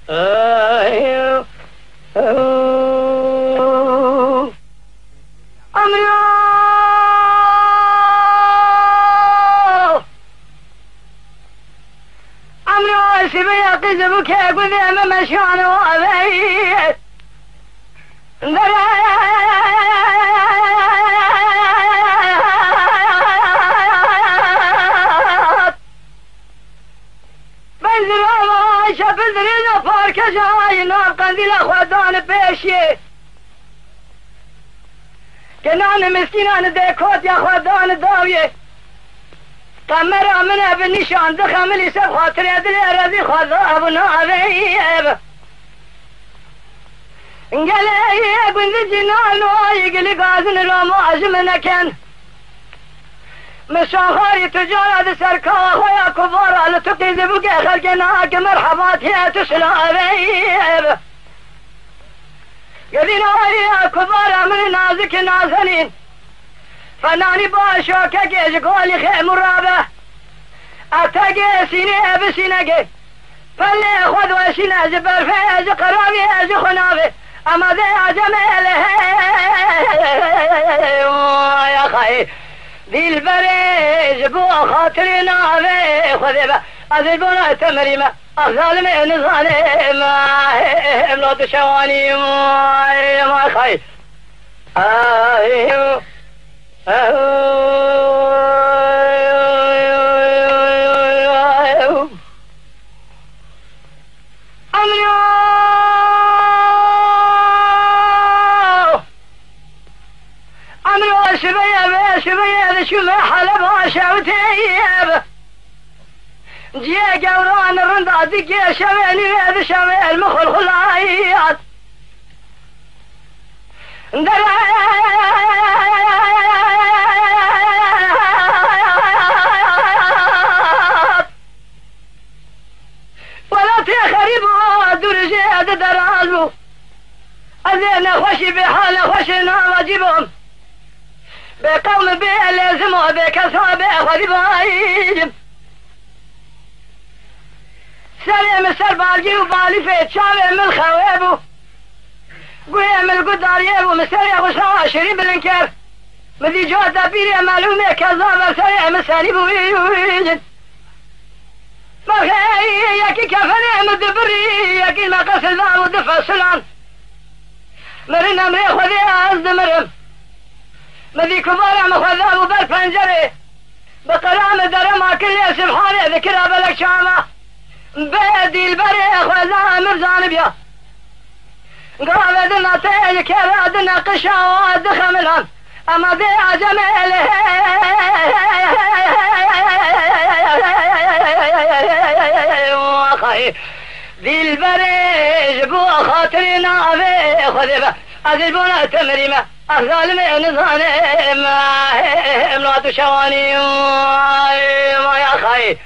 عمرو سبيا قزبك يقول ما مشان وابي بنزل الله شبذرنا فارك جاي نار قنديل اخوادان بيشي كنان مسكينان ديكوت يا اخوادان داويه قمر منها بالنشان دخم لي سب خاطر يدل ارضي خذا ابنا عذيب قال يا بنت جنان ويقل قازن رما ازمنا كان مساخري تجارة سركا خويا كبار على تقيد بقى خلقناك مرحبات يا تسلى ذيب قالينا يا كبار من نازك نازلين فناني باشوكا جيج قولي خيم الرابع اتاقي سيني بسيناقي فاللي خذ وسينا زبر فيز قرابي ازي خنابي اما ذي عجميله يا خي ذي البريج بو خاطري نابي خذي با ازي البنا تمريمة افضل من ظالم املو تشواني ما خي عمرو شبيه شو ما حلب شاوتيب جي قوران الرندات جي شويني هذا شوي المخل خلايات ولا تخربوا درجة درازو أذينا خوشي بحالة خوشنا واجبهم بقوم بيه لازموا بكسابه خذي بايد سليم السربالجي وبالي فيت شامل من خويبو قوية من القدار يبو مسريع غشاء شريب بالانكار مذي جوة دابيري معلومة كذابة سريع مساني بويد مخي يكي كفني مدبري يكي مقص الباب ودفع السلام مرين امري خذي ازد مرم مذي كبار مخذاب بالفنجري بقلام درما كل سبحانه ذكرها بلك شامة بيدي البري خذا مرزان بيا قابدنا تيل كرادنا قشا ودخم الهم اما ذي عجميله وخي ذي البريج بو خاطرنا في خذبه أذبنا تمريمة أفضل من ظالم امرأة شواني ما يا خي